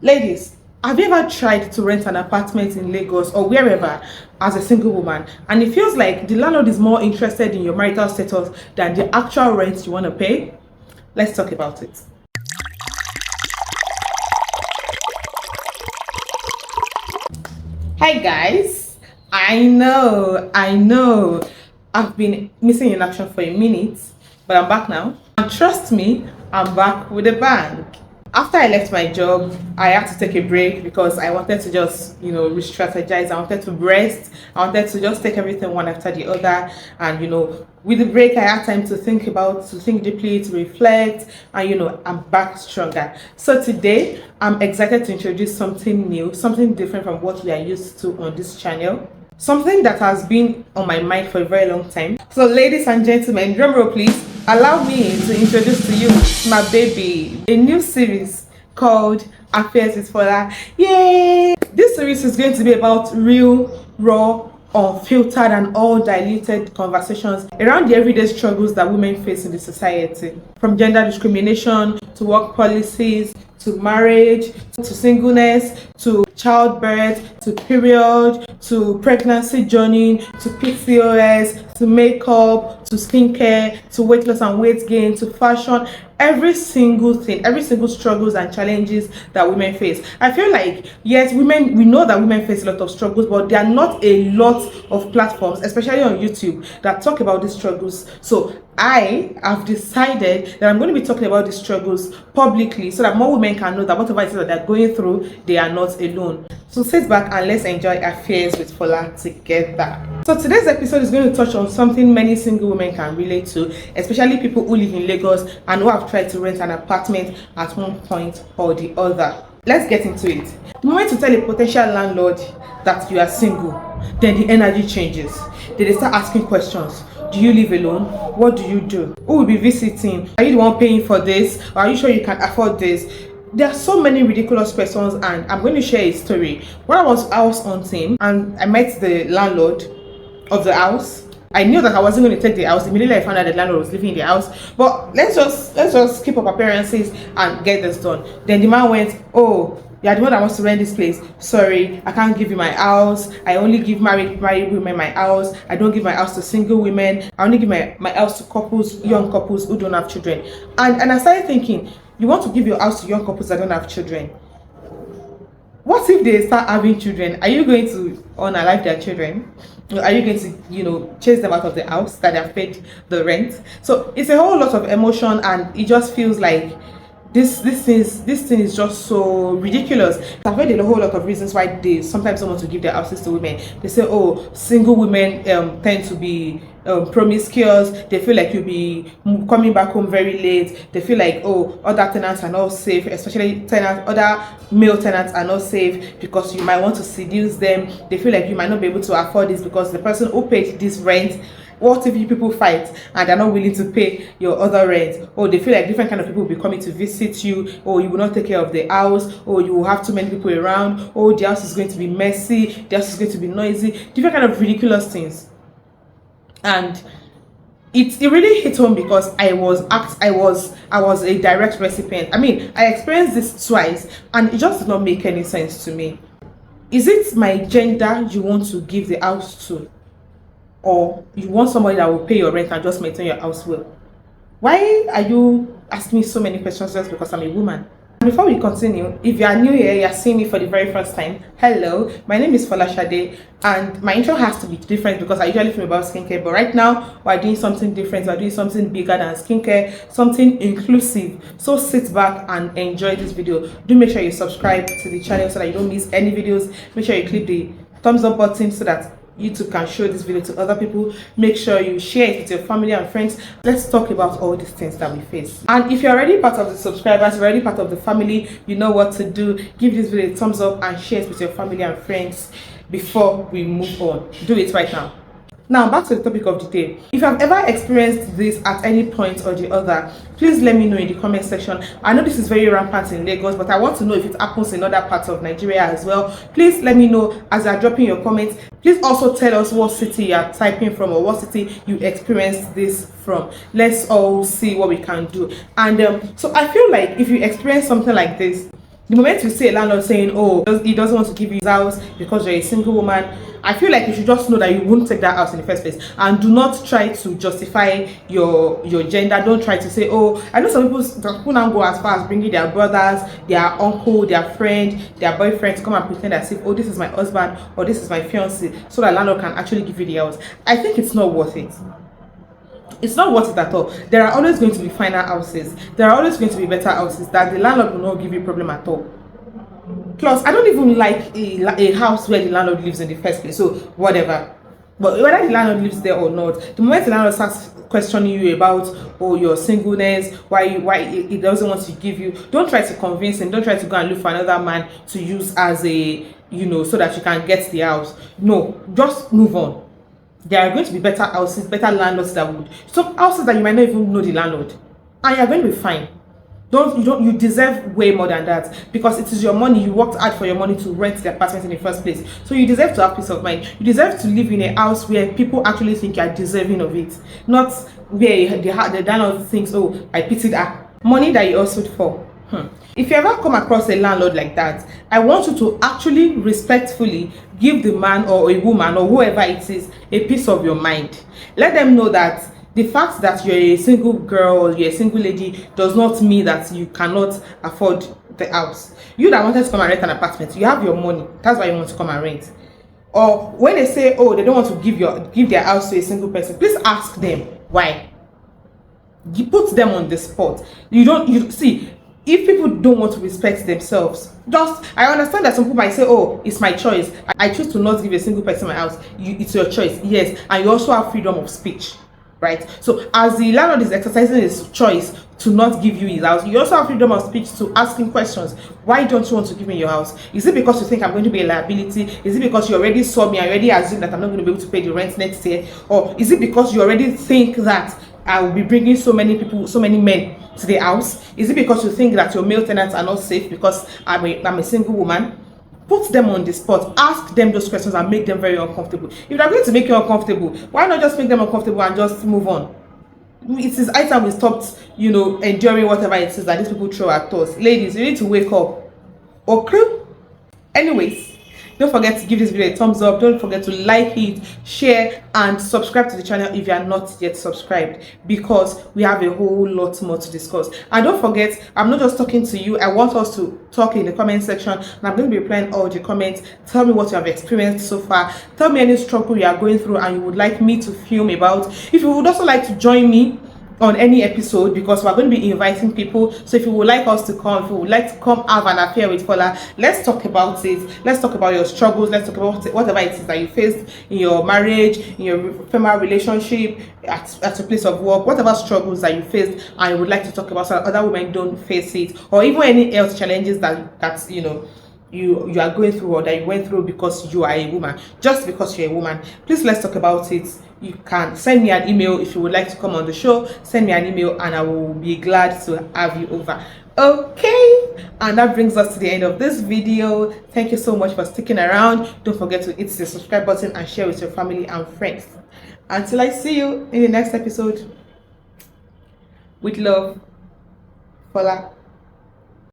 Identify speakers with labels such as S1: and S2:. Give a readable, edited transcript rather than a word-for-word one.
S1: Ladies, have you ever tried to rent an apartment in Lagos or wherever as a single woman, and it feels like the landlord is more interested in your marital status than the actual rent you want to pay? Let's talk about it. Hi guys, I know, I've been missing in action for a minute, but I'm back now. And trust me, I'm back with a bang. After I left my job, I had to take a break because I wanted to just, re-strategize. I wanted to rest. I wanted to just take everything one after the other. And, with the break, I had time to think deeply, to reflect, and, I'm back stronger. So today, I'm excited to introduce something new, something different from what we are used to on this channel. Something that has been on my mind for a very long time. So, ladies and gentlemen, drum roll please. Allow me to introduce to you my baby, a new series called Affairs with Fola. Yay! This series is going to be about real, raw, unfiltered, and all diluted conversations around the everyday struggles that women face in the society. From gender discrimination to work policies, to marriage, to singleness, to childbirth, to period, to pregnancy journey, to PCOS, to makeup, to skincare, to weight loss and weight gain, to fashion, every single thing, every single struggles and challenges that women face. I feel like, yes, we know that women face a lot of struggles, but there are not a lot of platforms, especially on YouTube, that talk about these struggles. So I have decided that I'm going to be talking about these struggles publicly so that more women can know that whatever it is that they're going through, they are not alone. So sit back and let's enjoy Affairs with Fola together. So today's episode is going to touch on something many single women can relate to, especially people who live in Lagos and who have tried to rent an apartment at one point or the other. Let's get into it. The moment you tell a potential landlord that you are single, then the energy changes. Then they start asking questions. Do you live alone? What do you do? Who will be visiting? Are you the one paying for this? Or are you sure you can afford this? There are so many ridiculous questions, and I'm going to share a story. When I was house hunting and I met the landlord of the house, I knew that I wasn't going to take the house. Immediately I found out the landlord was living in the house. But let's just keep up appearances and get this done. Then the man went, "Oh, you are the one that wants to rent this place. Sorry, I can't give you my house. I only give married women my house. I don't give my house to single women. I only give my house to couples, young couples who don't have children." And I started thinking, you want to give your house to young couples that don't have children? What if they start having children? Are you going to unalive their children? Are you going to, chase them out of the house that they have paid the rent? So it's a whole lot of emotion, and it just feels like this thing is just so ridiculous. I've heard a whole lot of reasons why they sometimes don't want to give their houses to women. They say, oh, single women tend to be promiscuous. They feel like you'll be coming back home very late. They feel like, oh, other tenants are not safe, especially other male tenants are not safe because you might want to seduce them. They feel like you might not be able to afford this because the person who paid this rent. What if you people fight and they're not willing to pay your other rent? Or they feel like different kind of people will be coming to visit you, or you will not take care of the house, or you will have too many people around, or the house is going to be messy, the house is going to be noisy, different kind of ridiculous things. And it really hit home because I was a direct recipient. I mean, I experienced this twice and it just did not make any sense to me. Is it my gender you want to give the house to? Or you want somebody that will pay your rent and just maintain your house well? Why are you asking me so many questions just because I'm a woman? Before we continue, if you are new here, you're seeing me for the very first time, hello, my name is Folashade, and my intro has to be different because I usually film about skincare, but right now we're doing something different. We're doing something bigger than skincare, something inclusive. So sit back and enjoy this video. Do make sure you subscribe to the channel so that you don't miss any videos. Make sure you click the thumbs up button so that YouTube can show this video to other people. Make sure you share it with your family and friends. Let's talk about all these things that we face. And if you're already part of the subscribers, you're already part of the family, you know what to do. Give this video a thumbs up and share it with your family and friends before we move on. Do it right now. Now back to the topic of the day. If you have ever experienced this at any point or the other, please let me know in the comment section. I know this is very rampant in Lagos, but I want to know if it happens in other parts of Nigeria as well. Please let me know as you are dropping your comments. Please also tell us what city you are typing from or what city you experienced this from. Let's all see what we can do. And so I feel like if you experience something like this, The moment you see a landlord saying, oh, he doesn't want to give you his house because you're a single woman, I feel like you should just know that you won't take that house in the first place. And do not try to justify your gender. Don't try to say, oh, I know some people now go as far as bringing their brothers, their uncle, their friend, their boyfriend to come and pretend as if, oh, this is my husband or this is my fiance, so that landlord can actually give you the house. I think it's not worth it. It's not worth it at all. There are always going to be finer houses. There are always going to be better houses that the landlord will not give you problem at all. Plus, I don't even like a house where the landlord lives in the first place. So whatever. But whether the landlord lives there or not, the moment the landlord starts questioning you about, oh, your singleness, why he doesn't want to give you, don't try to convince him. Don't try to go and look for another man to use as a, so that you can get the house. No, just move on. There are going to be better houses, better landlords that would, some houses that you might not even know the landlord, and you're going to be fine. You deserve way more than that, because it is your money. You worked hard for your money to rent the apartment in the first place, so you deserve to have peace of mind. You deserve to live in a house where people actually think you are deserving of it, not where the landlord thinks, oh, I pitied her. Money that you also for. If you ever come across a landlord like that, I want you to actually respectfully give the man or a woman or whoever it is a piece of your mind. Let them know that the fact that you're a single girl or you're a single lady does not mean that you cannot afford the house. You that wanted to come and rent an apartment, you have your money. That's why you want to come and rent. Or when they say, oh, they don't want to give their house to a single person, please ask them why. You put them on the spot. You see. If people don't want to respect themselves, I understand that some people might say, oh, it's my choice. I choose to not give a single person my house. It's your choice, yes. And you also have freedom of speech, right? So as the landlord is exercising his choice to not give you his house, you also have freedom of speech to ask him questions. Why don't you want to give me your house? Is it because you think I'm going to be a liability? Is it because you already saw me, I already assumed that I'm not going to be able to pay the rent next year? Or is it because you already think that I will be bringing so many people, so many men to the house? Is it because you think that your male tenants are not safe because I'm a single woman? Put them on the spot. Ask them those questions and make them very uncomfortable. If they're going to make you uncomfortable, why not just make them uncomfortable and just move on? It is high time we stopped, enduring whatever it is that these people throw at us. Ladies, you need to wake up. Okay? Anyways, don't forget to give this video a thumbs up. Don't forget to like it, share, and subscribe to the channel if you are not yet subscribed, because we have a whole lot more to discuss. And don't forget, I'm not just talking to you. I want us to talk in the comment section, and I'm going to be replying all the comments. Tell me what you have experienced so far. Tell me any struggle you are going through and you would like me to film about. If you would also like to join me on any episode, because we're going to be inviting people, so if you would like us to come, if you would like to come have an affair with Fola, let's talk about it. Let's talk about your struggles. Let's talk about whatever it is that you faced in your marriage, in your family relationship, at your place of work, whatever struggles that you faced and you would like to talk about, so that other women don't face it, or even any health challenges that you are going through, or that you went through because you are a woman. Just because you're a woman, please, let's talk about it. You can send me an email if you would like to come on the show. Send me an email and I will be glad to have you over. Okay, and that brings us to the end of this video. Thank you so much for sticking around. Don't forget to hit the subscribe button and share with your family and friends. Until I see you in the next episode, with love, Fola.